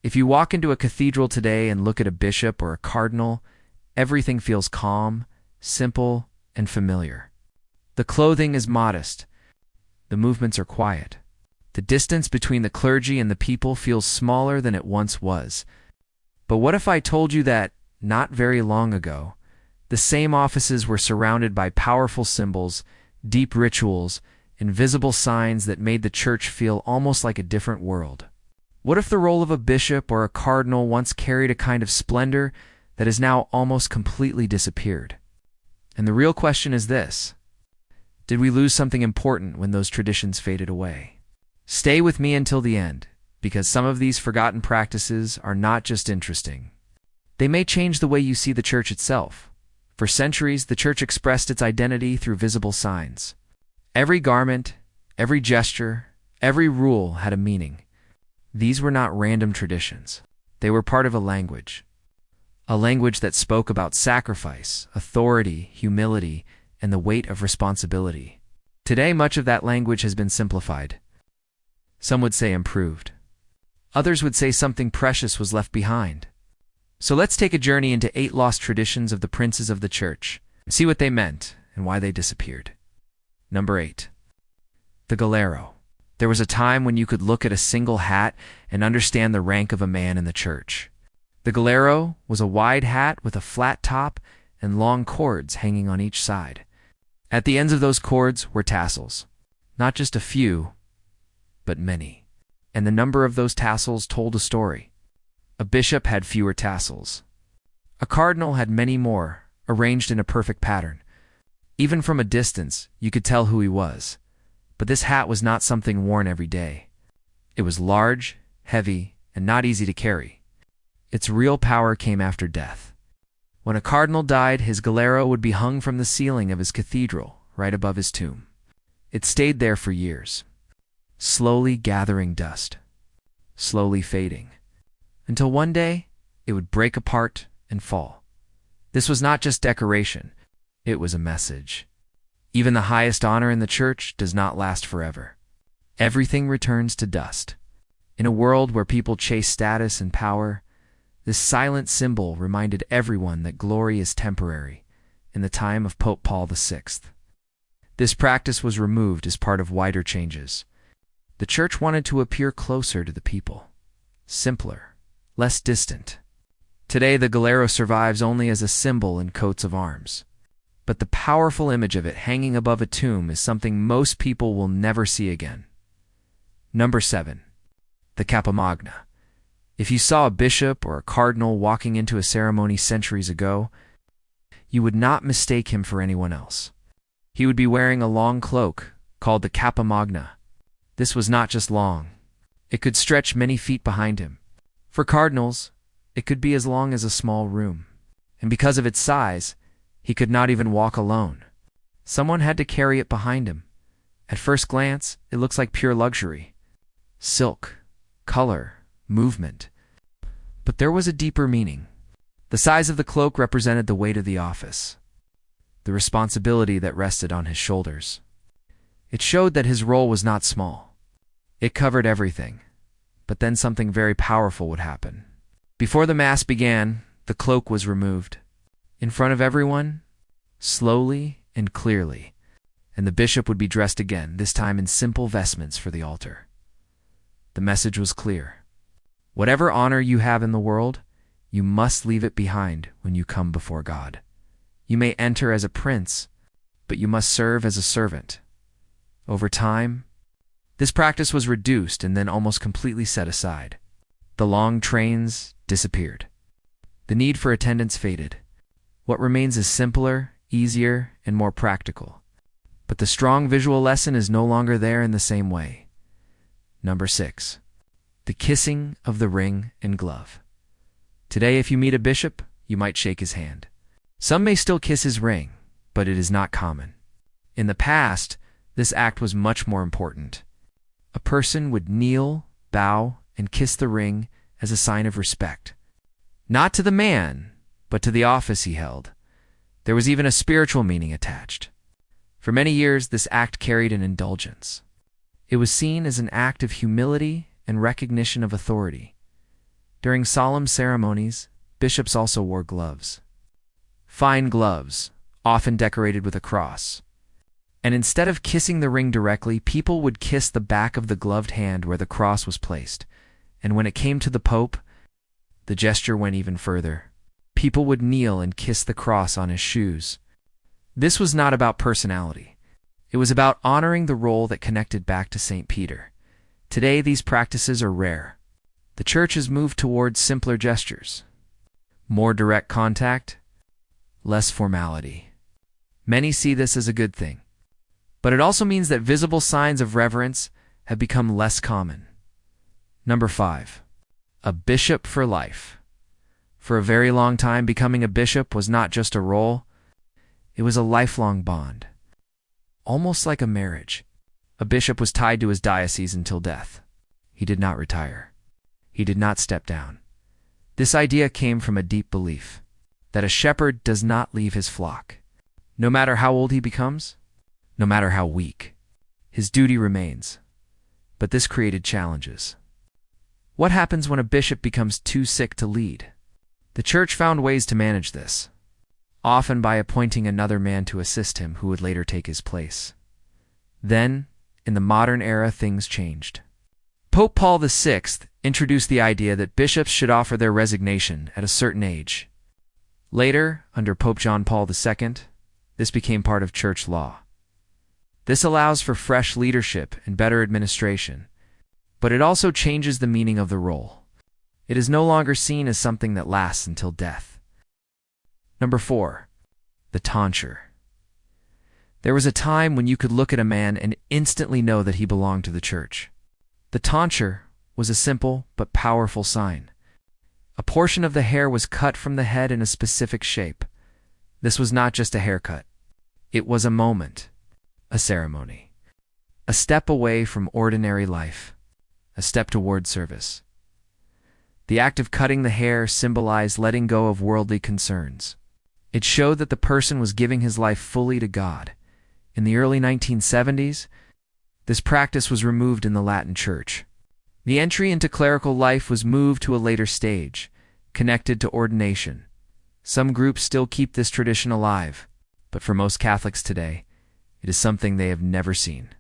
If you walk into a cathedral today and look at a bishop or a cardinal, everything feels calm, simple, and familiar. The clothing is modest. The movements are quiet. The distance between the clergy and the people feels smaller than it once was. But what if I told you that, not very long ago, the same offices were surrounded by powerful symbols, deep rituals, and visible signs that made the church feel almost like a different world? What if the role of a bishop or a cardinal once carried a kind of splendor that has now almost completely disappeared? And the real question is this: did we lose something important when those traditions faded away? Stay with me until the end, because some of these forgotten practices are not just interesting. They may change the way you see the church itself. For centuries, the church expressed its identity through visible signs. Every garment, every gesture, every rule had a meaning. These were not random traditions. They were part of a language that spoke about sacrifice, authority, humility, and the weight of responsibility. Today, much of that language has been simplified. Some would say improved. Others would say something precious was left behind. So let's take a journey into 8 lost traditions of the princes of the church, and see what they meant and why they disappeared. Number 8. The Galero. There was a time when you could look at a single hat and understand the rank of a man in the church. The Galero was a wide hat with a flat top and long cords hanging on each side. At the ends of those cords were tassels. Not just a few, but many. And the number of those tassels told a story. A bishop had fewer tassels. A cardinal had many more, arranged in a perfect pattern. Even from a distance, you could tell who he was. But this hat was not something worn every day. It was large, heavy, and not easy to carry. Its real power came after death. When a cardinal died, his galero would be hung from the ceiling of his cathedral, right above his tomb. It stayed there for years, slowly gathering dust, slowly fading, until one day it would break apart and fall. This was not just decoration, it was a message. Even the highest honor in the church does not last forever. Everything returns to dust. In a world where people chase status and power, this silent symbol reminded everyone that glory is temporary in the time of Pope Paul VI. This practice was removed as part of wider changes. The church wanted to appear closer to the people, simpler, less distant. Today, the galero survives only as a symbol in coats of arms. But the powerful image of it hanging above a tomb is something most people will never see again. Number 7. The Capamagna. If you saw a bishop or a cardinal walking into a ceremony centuries ago, you would not mistake him for anyone else. He would be wearing a long cloak called the Capamagna. This was not just long. It could stretch many feet behind him. For cardinals, it could be as long as a small room. And because of its size, he could not even walk alone. Someone had to carry it behind him. At first glance, it looks like pure luxury. Silk, color, movement. But there was a deeper meaning. The size of the cloak represented the weight of the office, the responsibility that rested on his shoulders. It showed that his role was not small. It covered everything. But then something very powerful would happen. Before the Mass began, the cloak was removed. In front of everyone, slowly and clearly, and the bishop would be dressed again, this time in simple vestments for the altar. The message was clear. Whatever honor you have in the world, you must leave it behind when you come before God. You may enter as a prince, but you must serve as a servant. Over time, this practice was reduced and then almost completely set aside. The long trains disappeared. The need for attendance faded. What remains is simpler, easier, and more practical. But the strong visual lesson is no longer there in the same way. Number 6. The kissing of the ring and glove. Today, if you meet a bishop, you might shake his hand. Some may still kiss his ring, but it is not common. In the past, this act was much more important. A person would kneel, bow, and kiss the ring as a sign of respect. Not to the man, but to the office he held. There was even a spiritual meaning attached. For many years, this act carried an indulgence. It was seen as an act of humility and recognition of authority. During solemn ceremonies, bishops also wore gloves. Fine gloves, often decorated with a cross. And instead of kissing the ring directly, people would kiss the back of the gloved hand where the cross was placed. And when it came to the Pope, the gesture went even further. People would kneel and kiss the cross on his shoes. This was not about personality. It was about honoring the role that connected back to St. Peter. Today, these practices are rare. The Church has moved towards simpler gestures. More direct contact, less formality. Many see this as a good thing. But it also means that visible signs of reverence have become less common. Number 5. A bishop for life. For a very long time, becoming a bishop was not just a role, it was a lifelong bond. Almost like a marriage. A bishop was tied to his diocese until death. He did not retire. He did not step down. This idea came from a deep belief that a shepherd does not leave his flock. No matter how old he becomes, no matter how weak, his duty remains. But this created challenges. What happens when a bishop becomes too sick to lead? The Church found ways to manage this, often by appointing another man to assist him who would later take his place. Then, in the modern era, things changed. Pope Paul VI introduced the idea that bishops should offer their resignation at a certain age. Later, under Pope John Paul II, this became part of church law. This allows for fresh leadership and better administration, but it also changes the meaning of the role. It is no longer seen as something that lasts until death. Number 4. The Tauncher. There was a time when you could look at a man and instantly know that he belonged to the Church. The Tauncher was a simple but powerful sign. A portion of the hair was cut from the head in a specific shape. This was not just a haircut. It was a moment, a ceremony, a step away from ordinary life, a step toward service. The act of cutting the hair symbolized letting go of worldly concerns. It showed that the person was giving his life fully to God. In the early 1970s, this practice was removed in the Latin Church. The entry into clerical life was moved to a later stage, connected to ordination. Some groups still keep this tradition alive, but for most Catholics today, it is something they have never seen.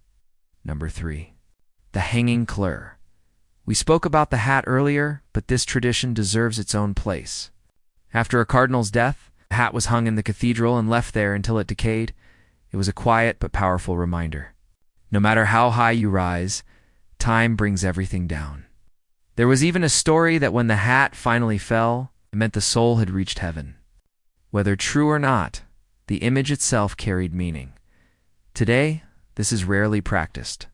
Number 3. The Hanging Cleric. We spoke about the hat earlier, but this tradition deserves its own place. After a cardinal's death, the hat was hung in the cathedral and left there until it decayed. It was a quiet but powerful reminder. No matter how high you rise, time brings everything down. There was even a story that when the hat finally fell, it meant the soul had reached heaven. Whether true or not, the image itself carried meaning. Today, this is rarely practiced.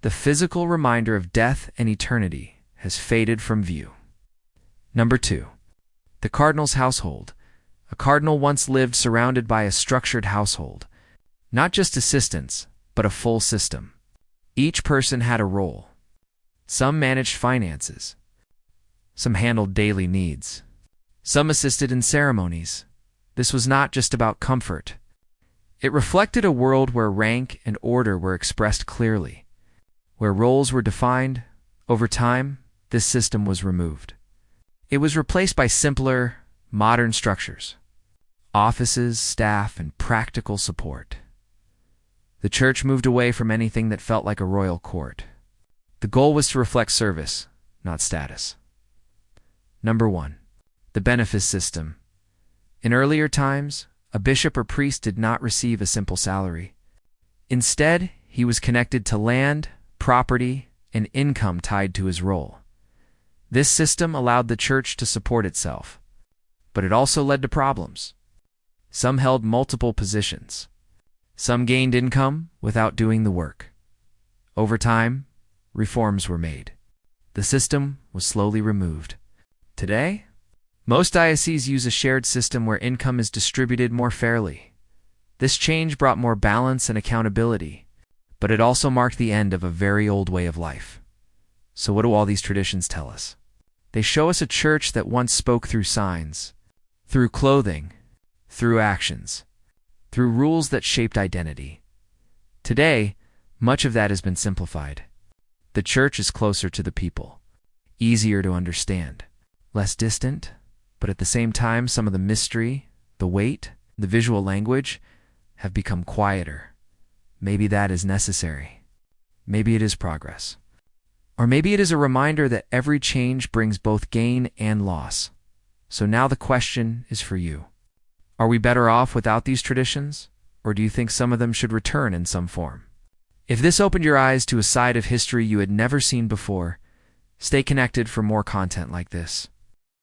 The physical reminder of death and eternity has faded from view. Number 2. The Cardinals Household. A cardinal once lived surrounded by a structured household. Not just assistants, but a full system. Each person had a role. Some managed finances. Some handled daily needs. Some assisted in ceremonies. This was not just about comfort. It reflected a world where rank and order were expressed clearly. Where roles were defined, over time, this system was removed. It was replaced by simpler, modern structures. Offices, staff, and practical support. The Church moved away from anything that felt like a royal court. The goal was to reflect service, not status. Number 1. The benefice system. In earlier times, a bishop or priest did not receive a simple salary. Instead, he was connected to land, property, and income tied to his role. This system allowed the Church to support itself, but it also led to problems. Some held multiple positions. Some gained income without doing the work. Over time, reforms were made. The system was slowly removed. Today, most dioceses use a shared system where income is distributed more fairly. This change brought more balance and accountability, but it also marked the end of a very old way of life. So what do all these traditions tell us? They show us a church that once spoke through signs, through clothing, through actions, through rules that shaped identity. Today, much of that has been simplified. The Church is closer to the people, easier to understand, less distant, but at the same time, some of the mystery, the weight, the visual language have become quieter. Maybe that is necessary. Maybe it is progress. Or maybe it is a reminder that every change brings both gain and loss. So now the question is for you. Are we better off without these traditions, or do you think some of them should return in some form? If this opened your eyes to a side of history you had never seen before, stay connected for more content like this.